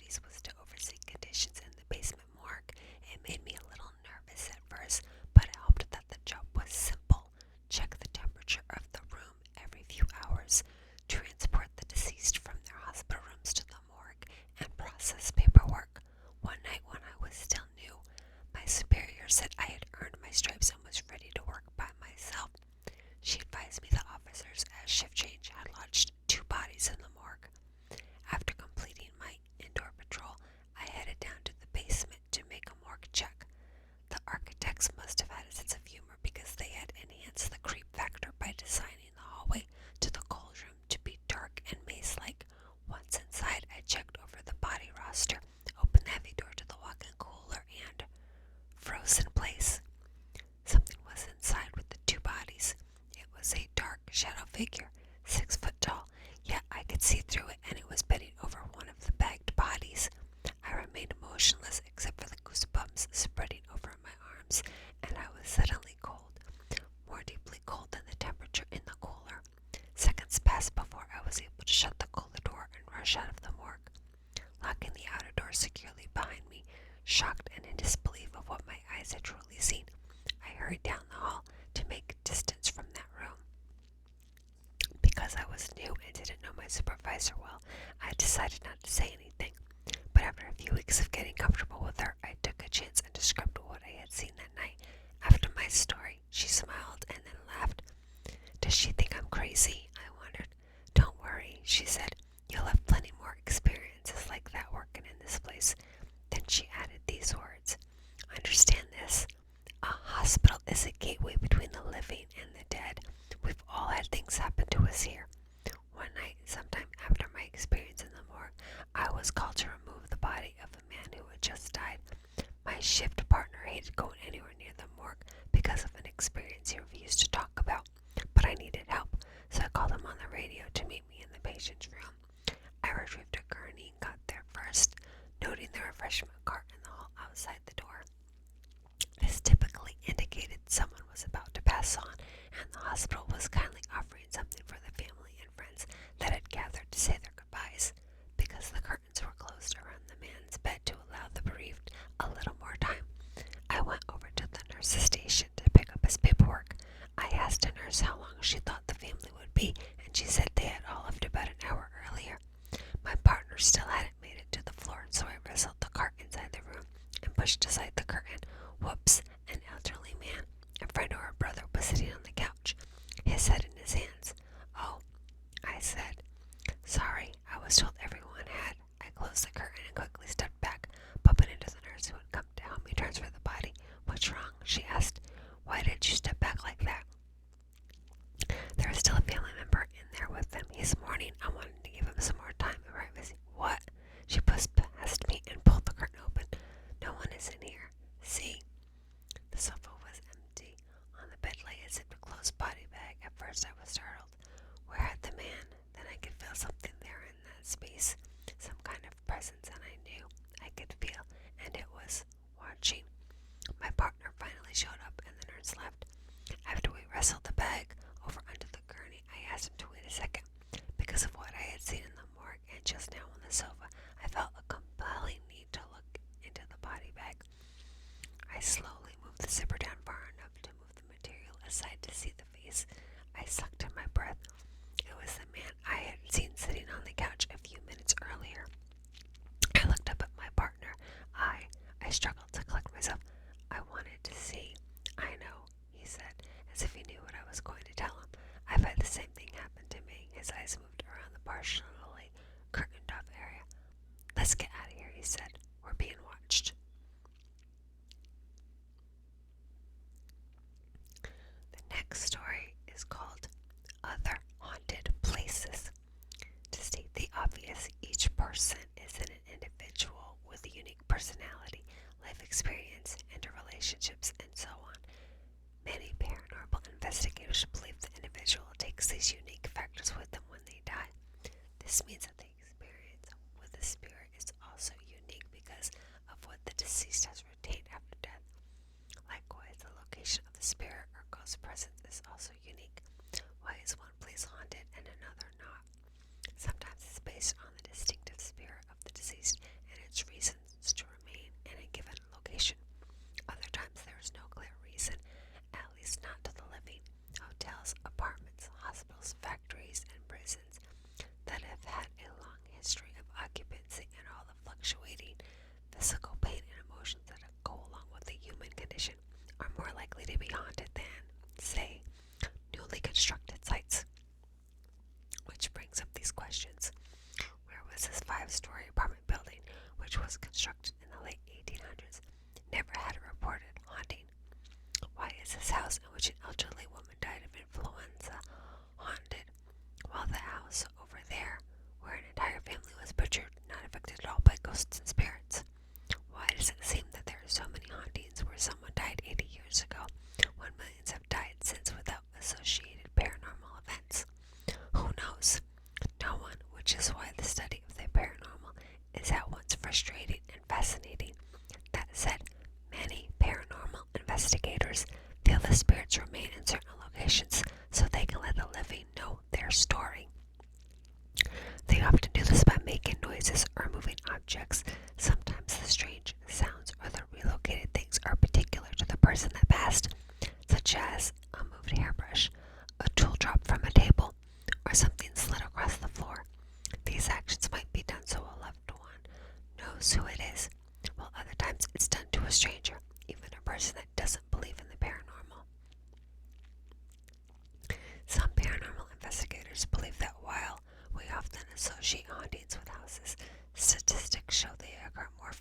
duties was to oversee conditions in the basement morgue. It made me a little nervous at first, but it helped that the job was simple. Check the temperature of the room every few hours, transport the deceased from their hospital rooms to the morgue, and process paperwork. One night when I was still new, my superior said I had earned my stripes and was ready to work by myself. She advised me the officers at shift change had lodged 2 bodies in the morgue. After completing my indoor patrol, I headed down to the basement to make a morgue check. The architects must have had a sense of humor because they had enhanced the creep factor by designing the hallway to the cold room to be dark and maze-like. Once inside, I checked over the body roster, opened the heavy door to the walk-in cooler, and froze in place. Something was inside with the 2 bodies. It was a dark shadow figure, 6 foot tall, yet I could see through it, and it was bending over one of the bagged bodies. I remained motionless except for the goosebumps spreading over my arms, and I was suddenly cold, more deeply cold than the temperature in the cooler. Seconds passed before I was able to shut the cooler door and rush out of the morgue. Locking the outer door securely behind me, shocked and in disbelief of what my eyes had truly seen, I hurried down the hall to make distance from that room. Because I was new and didn't know my supervisor well, I decided not to say anything. But after a few weeks of getting comfortable with her, I took a chance and described what I had seen that night. After my story, she smiled and then laughed. Does she think I'm crazy? I wondered. Don't worry, she said. You'll have plenty more experiences like that working in this place. Then she added these words. Understand this. A hospital is a gateway between the living and the dead. We've all had things happen to us here. One night, sometime after my experience in the morgue, I was called to remove the body of a man who had just died. My shift partner hated going anywhere near the morgue because of an experience he refused to talk about, but I needed help, so I called him on the radio to meet me in the patient's room. I retrieved a gurney and got there first, noting the refreshment cart in the hall outside the door. This typically indicated someone was about to pass on, and the hospital was kindly offering something for the family and friends that had gathered to say their goodbyes. Because the curtains were closed around the man's bed to allow the bereaved a little more time, I went over to the nurse's station to pick up his paperwork. I asked a nurse how long she thought the family would be, and she said they had all left about an hour earlier. My partner still hadn't made it to the floor, so I wrestled the cart inside the room and pushed aside the curtain. Whoops, an elderly man, a friend or a brother, was sitting on the couch, his head in his hands. Oh, I said. Sorry, I was told everyone had. I closed the curtain and quickly stepped back, bumping into the nurse who had come to help me transfer the body. What's wrong? She asked. Why did you step back like that? There was still a family member in there with them. He's mourning. I wanted to give him some more time and privacy. What? She pushed past me and pulled the curtain open. No one is in here. See? The sofa was empty. On the bed lay a zipped closed body bag. At first I was startled. Where had the man? Then I could feel something there in that space. Some kind of presence, and I knew I could feel, and it was watching. My partner finally showed up, and the nurse left. After we wrestled the bag over onto the gurney, I asked him to wait a second. Because of what I had seen in the morgue and just now on the sofa, I felt a compelling need to look into the body bag. I slowly moved the zipper down far enough to move the material aside to see the face. I sucked in my breath. It was the man I had seen sitting on the couch a few minutes earlier. I looked up at my partner. I struggled to collect myself. I wanted to see. I know, he said, as if he knew what I was going to tell him. I've had the same thing happen to me. His eyes moved around the partially curtained off area. Let's get out of here, he said. We're being watched. The next story is called Other Haunted Places. To state the obvious, each person is an individual with a unique personality, life experience, interrelationships, and so on. Many paranormal investigators believe the individual takes these unique factors with them when they die. This means that the experience with the spirit is also unique because of what the deceased has retained after death. Likewise, the location of the spirit or ghost presence is also unique. Why is one place haunted and another not? Sometimes it's based on the distinctive spirit of the deceased and its reasons to remain in a given location. Other times there is no clear reason, at least not to the living. Hotels, apartments, hospitals, factories, and prisons that have had a long history of occupancy and all the fluctuating physical pain and emotions that go along with the human condition are more likely to be haunted than, say, newly constructed sites. Which brings up these questions. Where was this 5-story apartment building, which was constructed in the late 1800s, never had a reported haunting? Why is this house in which an elderly woman died of influenza haunted, while the house over there, where an entire family was butchered, not affected at all by ghosts and spirits? Why does it seem that there are so many hauntings where someone died 80 years ago, when millions have died since without associated paranormal events? Who knows? No one, which is why the study of the paranormal is at once frustrating and fascinating. That said, many paranormal investigators feel the spirits remain in certain locations so they can let the living know their story. They often do this by making noises or moving objects. Sometimes the strange sounds or the relocated things are particular to the person that passed, such as a moved hairbrush, a tool dropped from a table, or something slid across the floor. These actions might be done so a loved one knows who it is, while other times it's done to a stranger, even a person that doesn't believe in the paranormal. Some paranormal investigators believe that while we often associate hauntings with houses, statistics show they occur more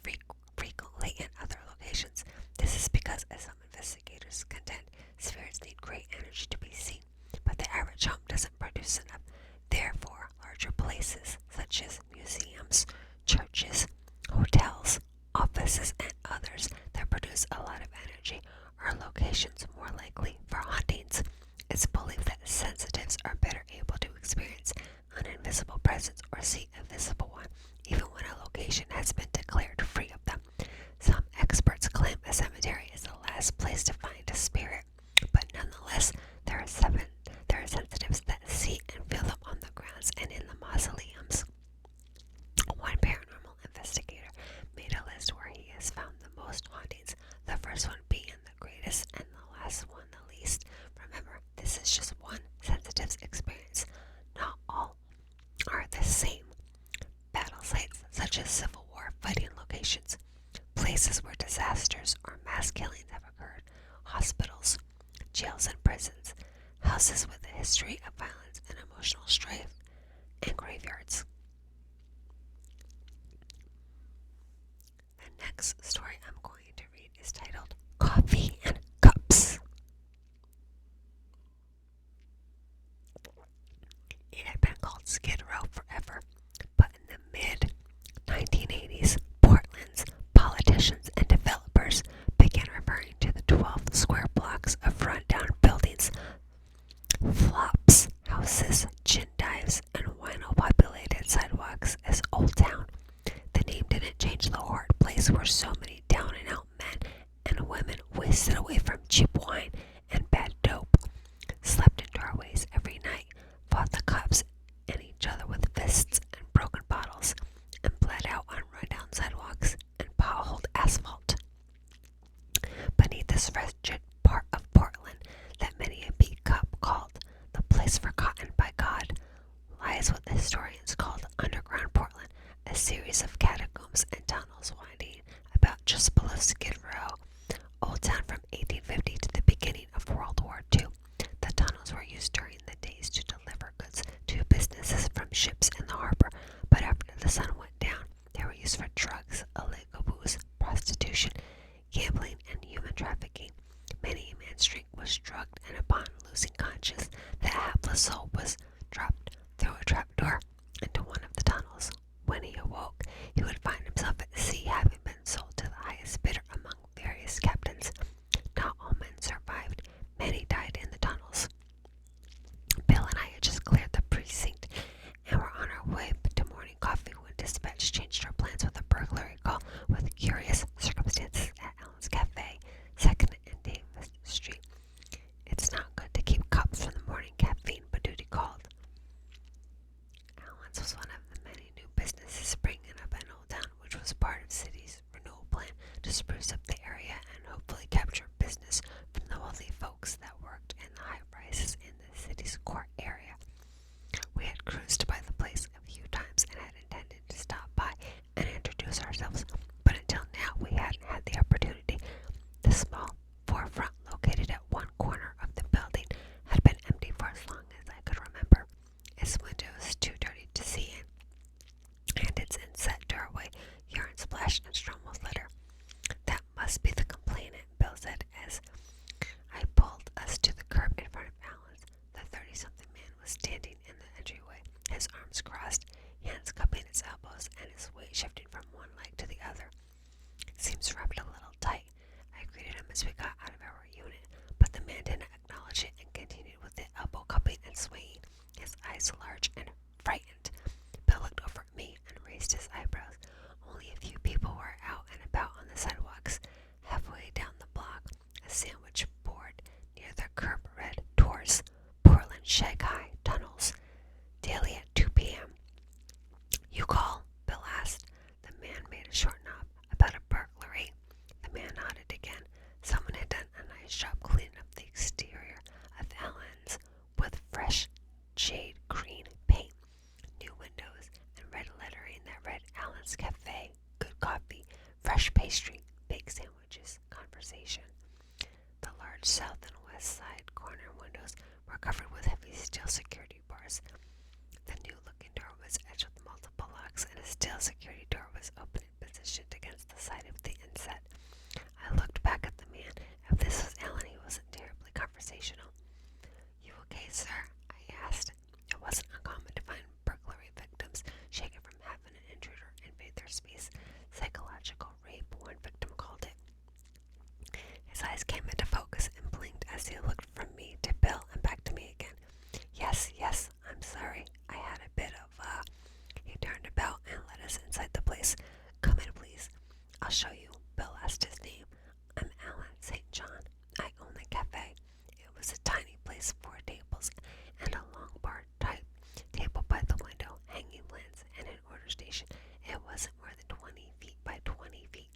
frequently in other locations. This is because, as some investigators contend, spirits need great energy to be seen, but the average home doesn't produce enough. Therefore, larger places such as museums, churches, hotels, offices, and others that produce a lot of energy are locations more likely for hauntings. It's believed that sensitives are better able to experience an invisible presence or see a visible one, even when a location has been declared free of them. Some experts claim a cemetery is the last place to find a spirit, but nonetheless, there are sensitives that see and feel them on the grounds and in the mausoleums. One paranormal investigator made a list where he has found the most hauntings, the first one being the greatest and the last one the least. Remember, this is just one sensitive's experience. Not all are the same. Battle sites such as Civil War fighting locations, places where disasters or mass killings have occurred, hospitals, jails and prisons, houses with a history of violence and emotional strife, and graveyards. The next story I'm going to read is titled Coffee and Cups. It had been called Skid Row forever, but in the mid-1980s, Portland's politicians and developers began referring to the 12 square blocks of rundown buildings, flops, houses, gin dives, and wino-populated sidewalks as Old Town. The name didn't change the horrid place where so many down-and-out men and women wasted away from cheap wine and bad dope, slept in doorways every night, fought the cops and each other with fists and broken bottles, and bled out on rundown sidewalks and potholed asphalt. Beneath this wretched part of Portland that many a beat cop called the place forgotten by God, lies what the historians called underground Portland, a series of catacombs and tunnels winding about just below Skid Row, Old Town from 1850 to the beginning of World War II. The tunnels were used during the days to deliver goods to businesses from ships in the harbor, but after the sun went down, they were used for drugs, illegal booze, prostitution, gambling, and human trafficking. Many a man's drink was drugged, and upon losing conscience, the hapless soul was dropped through a trapdoor into one of the tunnels. When he awoke, he would find himself at sea, having been sold to the highest bidder among various captains. Not all men survived. Many died in the tunnels. Bill and I had just cleared the precinct and were on our way to morning coffee when dispatch changed our plans with a burglary call with curious circumstances at Ellen's Cafe, 2nd and Davis Street. It's not good to keep cops from the morning caffeine, but duty called. core area. We had cruised by the place a few times and had intended to stop by and introduce ourselves, but until now we hadn't had the opportunity. The small forefront located at one corner of the building had been empty for as long as I could remember. Its windows too dirty to see in, and its inset doorway urine splashed and strewn with litter. That must be the complainant, Bill said as I pulled us to the curb in front of Alan's. The 30-something man was standing in the entryway, his arms crossed, hands cupping his elbows, and his weight shifting from one leg to the other. Seems wrapped a little tight. I greeted him as we got out of our unit, but the man didn't acknowledge it and continued with the elbow cupping and swaying, his eyes large and frightened. Bill looked over at me and raised his eyebrows. Only a few people were out and about on the sidewalks. Halfway down the block, a sandwich board near the curb read, "Tours, Portland Shanghai Tunnels, daily at 2 p.m. You call?" Bill asked. The man made a short nod. "About a burglary?" The man nodded again. Someone had done a nice job cleaning up the exterior of Allen's with fresh jade green paint, new windows, and red lettering that read Allen's Cafe, good coffee, fresh pastry, baked sandwiches, conversation. The large south and west side corner windows were covered with heavy steel security bars. The new-looking door was edged with multiple locks, and a steel security door was open and positioned against the side of the inset. I looked back at the man. If this was Alan, he wasn't terribly conversational. "You okay, sir?" I asked. It wasn't uncommon to find burglary victims shaken from having an intruder invade their space. Psychological rape, one victim called it. His eyes came into focus and blinked as he looked from me to Bill and back to me again. Yes, I'm sorry. I had a bit of, He turned about and led us inside the place. "Come in, please. I'll show you." Bill asked his name. "I'm Alan St. John. I own the cafe." It was a tiny place, 4 tables, and a long bar type table by the window, hanging lamps, and an order station. It wasn't more than 20 feet by 20 feet.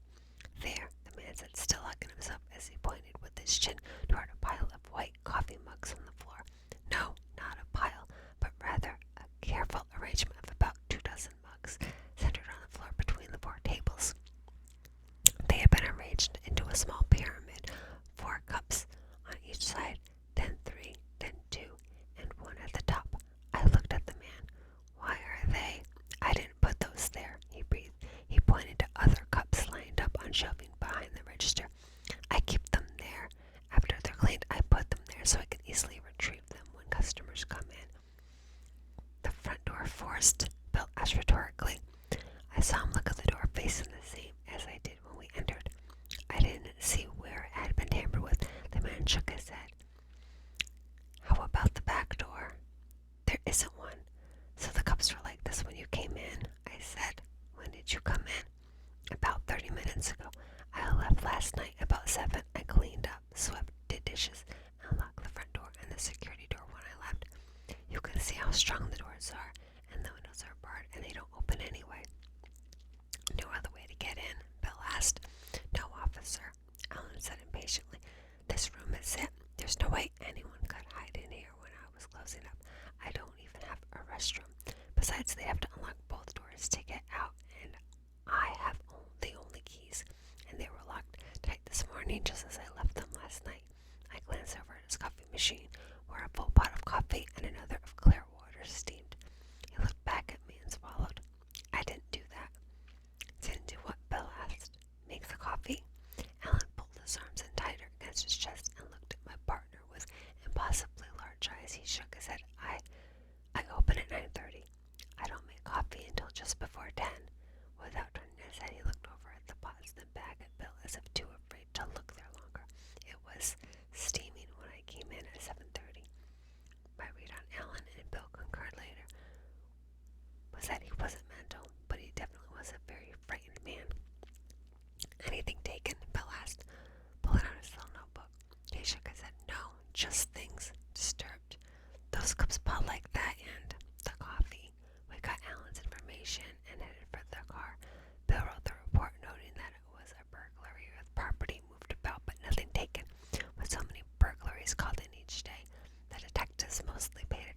"There," the man said, still hugging himself as he pointed with his chin toward a pile of white coffee mugs on the floor. No, not a pile, but rather a careful arrangement of about 24 mugs centered on the floor between the 4 tables. They had been arranged into a small pyramid, 4 cups on each side, then 3, then 2, and 1 at the top. I looked at the man. "Why are they?" "I didn't put those there," he breathed. He pointed to other cups lined up on shelving behind the register. "I keep them there. After they're cleaned, I put them there so I can easily retrieve them when customers come in." "The front door forced?" Bill asked rhetorically. I saw him look at the door facing the same as I did when we entered. I didn't see where it had been tampered with. The man shook his head. "How about the back door?" "There isn't one. So the cups were like this when you came in," I said. "When did you come in?" "About 30 minutes ago. I left last night about 7. I cleaned up, swept, did dishes, and locked the front door and the security door when I left. You can see how strong the doors are, and the windows are barred, and they don't open anyway." "No other way to get in?" Bill asked. "No, officer," Alan said impatiently. "This room is it. There's no way anyone could hide in here when I was closing up. I don't even have a restroom. Besides, they have to unlock both doors to get out, and I have the only keys, and they were locked tight this morning just as I left them last night." I glanced over at his coffee machine, where a full pot of coffee and another of clear water steamed. He looked back at me and swallowed. "I didn't do that." "Didn't do what?" Bill asked. "Make the coffee?" Alan pulled his arms in tighter against his chest and looked at my partner with impossibly large eyes. He shook his head. I open at 9:30. I don't make coffee until just before 10. Without turning his head, he looked over at the pots, then back at Bill as if too afraid to look there longer. It was steaming when I came in at 7:30. My read on Alan and Bill concurred later was that he wasn't mental, but he definitely was a very frightened man. "Anything taken?" Bill asked, pulling out his little notebook. He shook his head. "No, just things. Disturbed. Those cups pot like that and the coffee." We got Alan's information and headed for the car. Bill wrote the report noting that it was a burglary with property moved about but nothing taken. With so many burglaries called in each day, the detectives mostly paid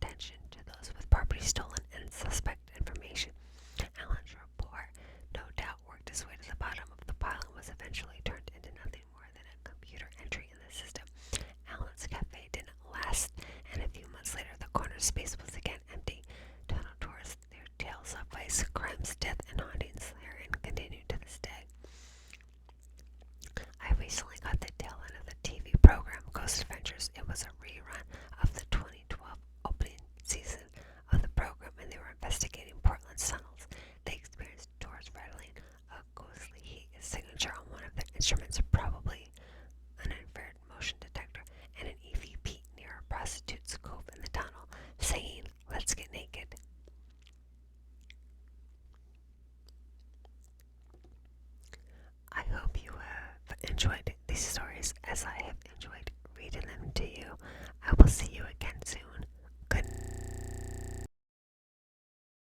space was again empty. Tunnel tours, their tales of vice, crimes, death, and hauntings therein continue to this day. I recently got the tail end of the TV program Ghost Adventures. It was a rerun of the 2012 opening season of the program, and they were investigating Portland's tunnels. They experienced doors rattling, a ghostly heat signature on one of their instruments, probably an infrared motion detector, and an EVP near a prostitute's cove in the tunnel, saying, "Let's get naked." I hope you have enjoyed these stories as I have enjoyed reading them to you. I will see you again soon.